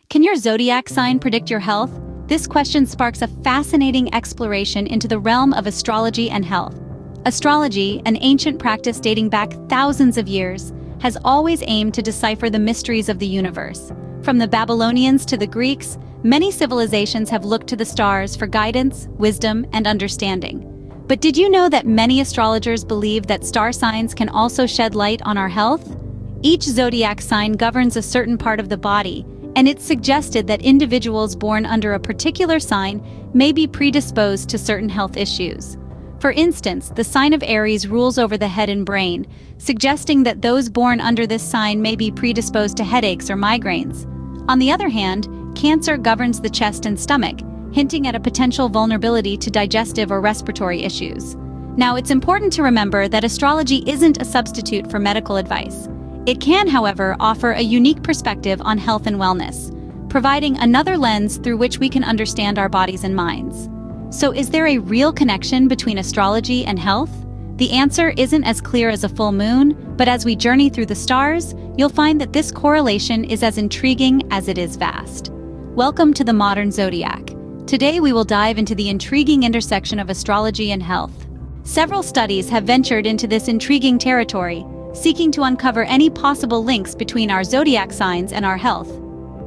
Can your zodiac sign predict your health? This question sparks a fascinating exploration into the realm of astrology and health. Astrology, an ancient practice dating back thousands of years, has always aimed to decipher the mysteries of the universe. From the Babylonians to the Greeks, many civilizations have looked to the stars for guidance, wisdom, and understanding. But did you know that many astrologers believe that star signs can also shed light on our health? Each zodiac sign governs a certain part of the body, and it's suggested that individuals born under a particular sign may be predisposed to certain health issues. For instance, the sign of Aries rules over the head and brain, suggesting that those born under this sign may be predisposed to headaches or migraines. On the other hand, Cancer governs the chest and stomach, hinting at a potential vulnerability to digestive or respiratory issues. Now, it's important to remember that astrology isn't a substitute for medical advice. It can, however, offer a unique perspective on health and wellness, providing another lens through which we can understand our bodies and minds. So, is there a real connection between astrology and health? The answer isn't as clear as a full moon, but as we journey through the stars, you'll find that this correlation is as intriguing as it is vast. Welcome to the modern zodiac. Today we will dive into the intriguing intersection of astrology and health. Several studies have ventured into this intriguing territory, seeking to uncover any possible links between our zodiac signs and our health.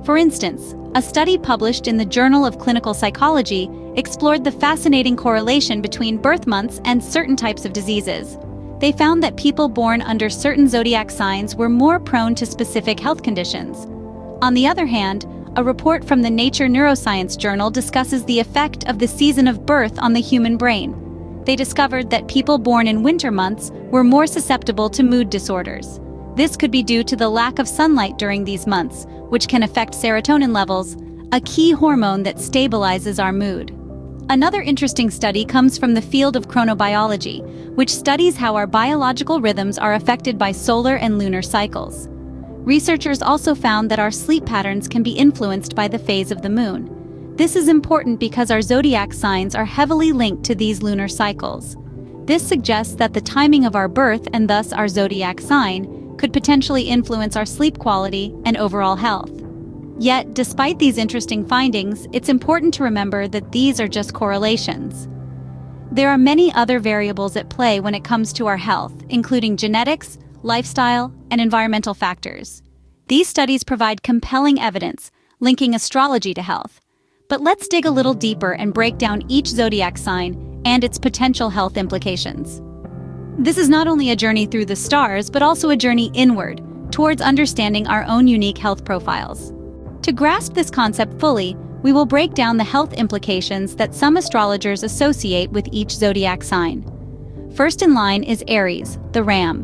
For instance, a study published in the Journal of Clinical Psychology explored the fascinating correlation between birth months and certain types of diseases. They found that people born under certain zodiac signs were more prone to specific health conditions. On the other hand, a report from the Nature Neuroscience journal discusses the effect of the season of birth on the human brain. They discovered that people born in winter months were more susceptible to mood disorders. This could be due to the lack of sunlight during these months, which can affect serotonin levels, a key hormone that stabilizes our mood. Another interesting study comes from the field of chronobiology, which studies how our biological rhythms are affected by solar and lunar cycles. Researchers also found that our sleep patterns can be influenced by the phase of the moon. This is important because our zodiac signs are heavily linked to these lunar cycles. This suggests that the timing of our birth, and thus our zodiac sign, could potentially influence our sleep quality and overall health. Yet, despite these interesting findings, it's important to remember that these are just correlations. There are many other variables at play when it comes to our health, including genetics, lifestyle, and environmental factors. These studies provide compelling evidence linking astrology to health. But let's dig a little deeper and break down each zodiac sign and its potential health implications. This is not only a journey through the stars, but also a journey inward, towards understanding our own unique health profiles. To grasp this concept fully, we will break down the health implications that some astrologers associate with each zodiac sign. First in line is Aries, the ram.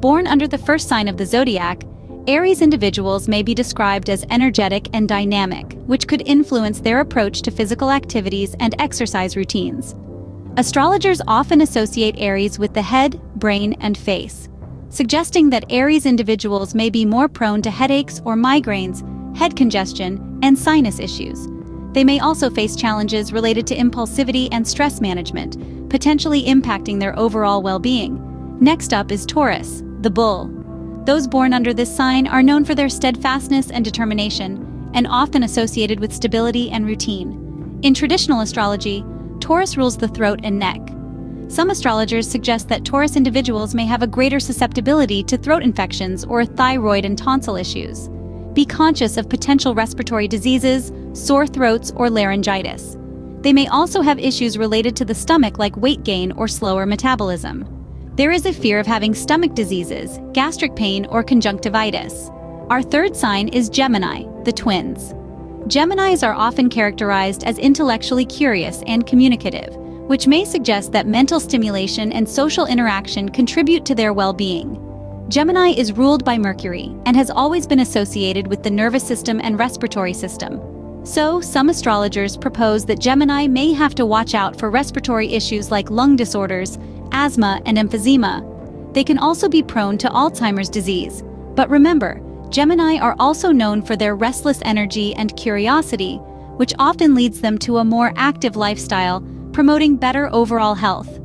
Born under the first sign of the zodiac, Aries individuals may be described as energetic and dynamic, which could influence their approach to physical activities and exercise routines. Astrologers often associate Aries with the head, brain, and face, suggesting that Aries individuals may be more prone to headaches or migraines, head congestion, and sinus issues. They may also face challenges related to impulsivity and stress management, potentially impacting their overall well-being. Next up is Taurus, the bull. Those born under this sign are known for their steadfastness and determination, and often associated with stability and routine. In traditional astrology, Taurus rules the throat and neck. Some astrologers suggest that Taurus individuals may have a greater susceptibility to throat infections or thyroid and tonsil issues. Be conscious of potential respiratory diseases, sore throats, or laryngitis. They may also have issues related to the stomach like weight gain or slower metabolism. There is a fear of having stomach diseases, gastric pain, or conjunctivitis. Our third sign is Gemini, the twins. Geminis are often characterized as intellectually curious and communicative, which may suggest that mental stimulation and social interaction contribute to their well-being. Gemini is ruled by Mercury and has always been associated with the nervous system and respiratory system. So, some astrologers propose that Gemini may have to watch out for respiratory issues like lung disorders, asthma, and emphysema. They can also be prone to Alzheimer's disease. But remember, Gemini are also known for their restless energy and curiosity, which often leads them to a more active lifestyle, promoting better overall health.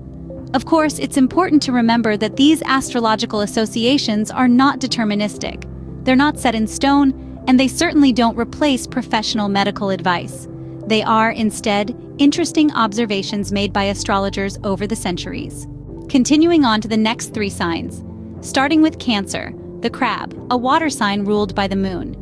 Of course, it's important to remember that these astrological associations are not deterministic. They're not set in stone, and they certainly don't replace professional medical advice. They are, instead, interesting observations made by astrologers over the centuries. Continuing on to the next 3 signs. Starting with Cancer, the crab, a water sign ruled by the moon.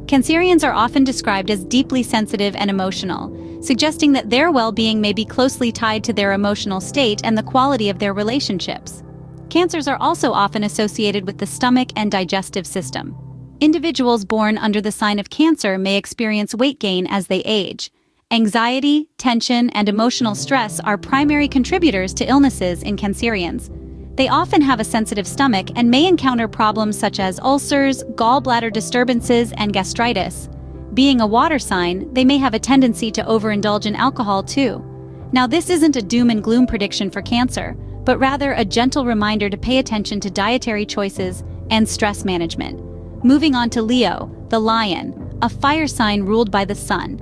Cancerians are often described as deeply sensitive and emotional, suggesting that their well-being may be closely tied to their emotional state and the quality of their relationships. Cancers are also often associated with the stomach and digestive system. Individuals born under the sign of Cancer may experience weight gain as they age. Anxiety, tension, and emotional stress are primary contributors to illnesses in Cancerians. They often have a sensitive stomach and may encounter problems such as ulcers, gallbladder disturbances, and gastritis. Being a water sign, they may have a tendency to overindulge in alcohol too. Now, this isn't a doom and gloom prediction for Cancer, but rather a gentle reminder to pay attention to dietary choices and stress management. Moving on to Leo, the lion, a fire sign ruled by the sun.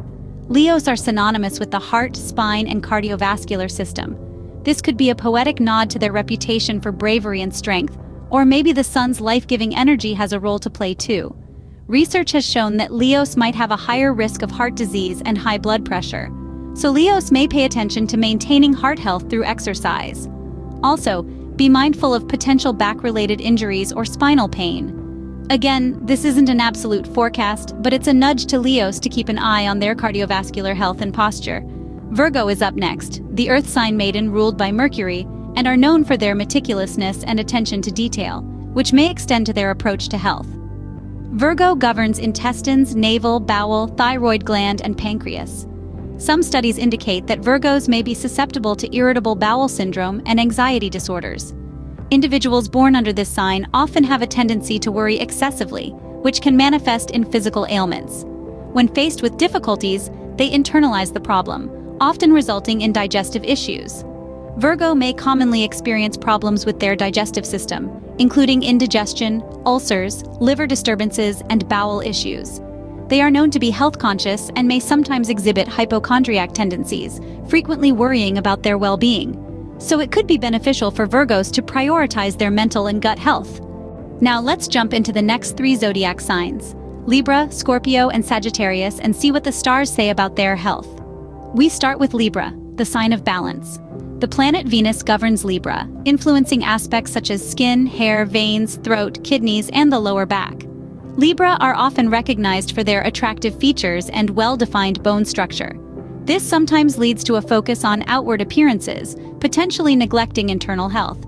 Leos are synonymous with the heart, spine, and cardiovascular system. This could be a poetic nod to their reputation for bravery and strength, or maybe the sun's life-giving energy has a role to play too. Research has shown that Leos might have a higher risk of heart disease and high blood pressure, so Leos may pay attention to maintaining heart health through exercise. Also, be mindful of potential back-related injuries or spinal pain. Again, this isn't an absolute forecast, but it's a nudge to Leos to keep an eye on their cardiovascular health and posture. Virgo is up next, the earth sign maiden ruled by Mercury, and are known for their meticulousness and attention to detail, which may extend to their approach to health. Virgo governs intestines, navel, bowel, thyroid gland, and pancreas. Some studies indicate that Virgos may be susceptible to irritable bowel syndrome and anxiety disorders. Individuals born under this sign often have a tendency to worry excessively, which can manifest in physical ailments. When faced with difficulties, they internalize the problem, often resulting in digestive issues. Virgo may commonly experience problems with their digestive system, including indigestion, ulcers, liver disturbances, and bowel issues. They are known to be health conscious and may sometimes exhibit hypochondriac tendencies, frequently worrying about their well-being. So it could be beneficial for Virgos to prioritize their mental and gut health. Now let's jump into the next 3 zodiac signs, Libra, Scorpio, and Sagittarius, and see what the stars say about their health. We start with Libra, the sign of balance. The planet Venus governs Libra, influencing aspects such as skin, hair, veins, throat, kidneys, and the lower back. Libra are often recognized for their attractive features and well-defined bone structure. This sometimes leads to a focus on outward appearances, potentially neglecting internal health.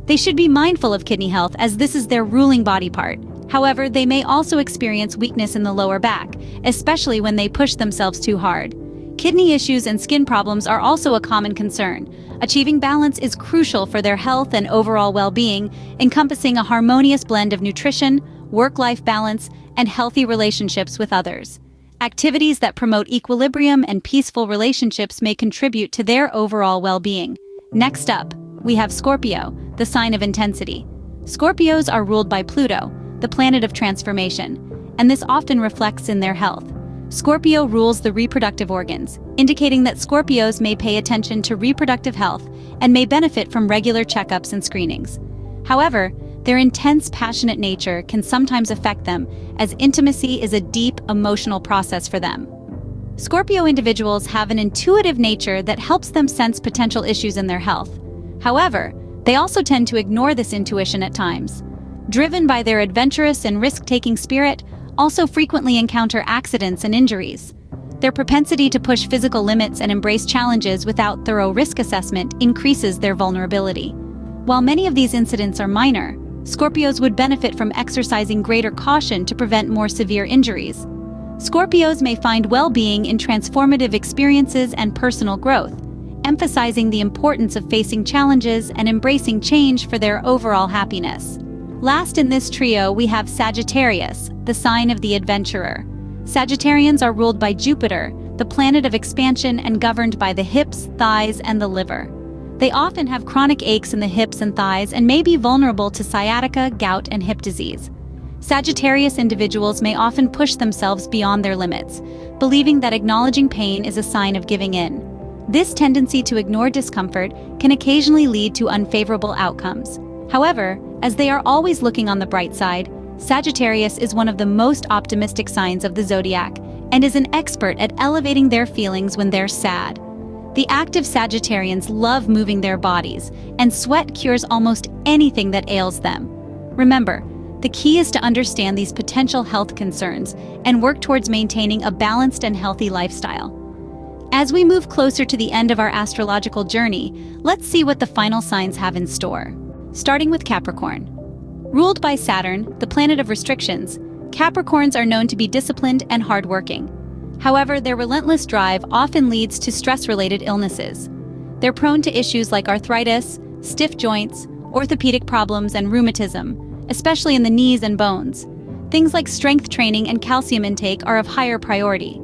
They should be mindful of kidney health as this is their ruling body part. However, they may also experience weakness in the lower back, especially when they push themselves too hard. Kidney issues and skin problems are also a common concern. Achieving balance is crucial for their health and overall well-being, encompassing a harmonious blend of nutrition, work-life balance, and healthy relationships with others. Activities that promote equilibrium and peaceful relationships may contribute to their overall well-being. Next up, we have Scorpio, the sign of intensity. Scorpios are ruled by Pluto, the planet of transformation, and this often reflects in their health. Scorpio rules the reproductive organs, indicating that Scorpios may pay attention to reproductive health and may benefit from regular checkups and screenings. However, their intense, passionate nature can sometimes affect them, as intimacy is a deep, emotional process for them. Scorpio individuals have an intuitive nature that helps them sense potential issues in their health. However, they also tend to ignore this intuition at times. Driven by their adventurous and risk-taking spirit, also frequently encounter accidents and injuries. Their propensity to push physical limits and embrace challenges without thorough risk assessment increases their vulnerability. While many of these incidents are minor, Scorpios would benefit from exercising greater caution to prevent more severe injuries. Scorpios may find well-being in transformative experiences and personal growth, emphasizing the importance of facing challenges and embracing change for their overall happiness. Last in this trio, we have Sagittarius, the sign of the adventurer. Sagittarians are ruled by Jupiter, the planet of expansion, and governed by the hips, thighs, and the liver. They often have chronic aches in the hips and thighs and may be vulnerable to sciatica, gout, and hip disease. Sagittarius individuals may often push themselves beyond their limits, believing that acknowledging pain is a sign of giving in. This tendency to ignore discomfort can occasionally lead to unfavorable outcomes. However, as they are always looking on the bright side, Sagittarius is one of the most optimistic signs of the zodiac and is an expert at elevating their feelings when they're sad. The active Sagittarians love moving their bodies, and sweat cures almost anything that ails them. Remember, the key is to understand these potential health concerns and work towards maintaining a balanced and healthy lifestyle. As we move closer to the end of our astrological journey, let's see what the final signs have in store. Starting with Capricorn. Ruled by Saturn, the planet of restrictions, Capricorns are known to be disciplined and hardworking. However, their relentless drive often leads to stress-related illnesses. They're prone to issues like arthritis, stiff joints, orthopedic problems, and rheumatism, especially in the knees and bones. Things like strength training and calcium intake are of higher priority.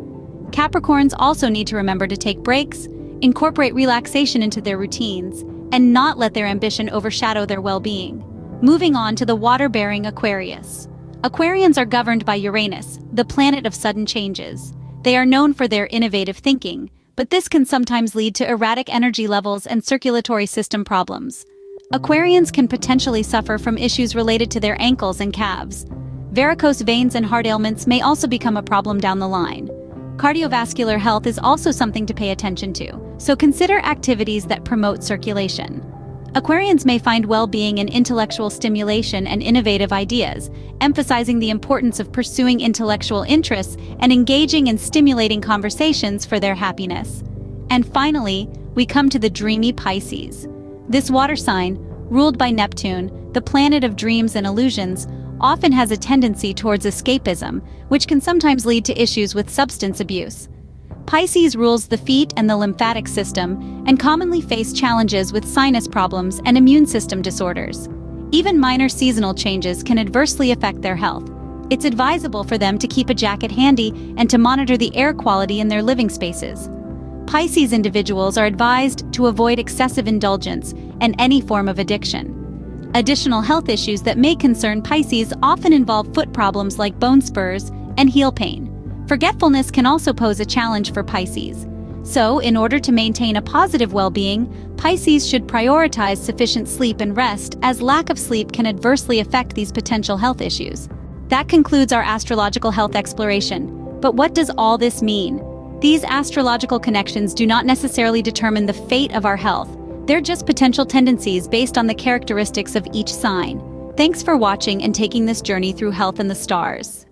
Capricorns also need to remember to take breaks, incorporate relaxation into their routines, and not let their ambition overshadow their well-being. Moving on to the water-bearing Aquarius. Aquarians are governed by Uranus, the planet of sudden changes. They are known for their innovative thinking, but this can sometimes lead to erratic energy levels and circulatory system problems. Aquarians can potentially suffer from issues related to their ankles and calves. Varicose veins and heart ailments may also become a problem down the line. Cardiovascular health is also something to pay attention to, so consider activities that promote circulation. Aquarians may find well-being in intellectual stimulation and innovative ideas, emphasizing the importance of pursuing intellectual interests and engaging in stimulating conversations for their happiness. And finally, we come to the dreamy Pisces. This water sign, ruled by Neptune, the planet of dreams and illusions, often has a tendency towards escapism, which can sometimes lead to issues with substance abuse. Pisces rules the feet and the lymphatic system and commonly face challenges with sinus problems and immune system disorders. Even minor seasonal changes can adversely affect their health. It's advisable for them to keep a jacket handy and to monitor the air quality in their living spaces. Pisces individuals are advised to avoid excessive indulgence and any form of addiction. Additional health issues that may concern Pisces often involve foot problems like bone spurs and heel pain. Forgetfulness can also pose a challenge for Pisces. So, in order to maintain a positive well-being, Pisces should prioritize sufficient sleep and rest, as lack of sleep can adversely affect these potential health issues. That concludes our astrological health exploration. But what does all this mean? These astrological connections do not necessarily determine the fate of our health. They're just potential tendencies based on the characteristics of each sign. Thanks for watching and taking this journey through health and the stars.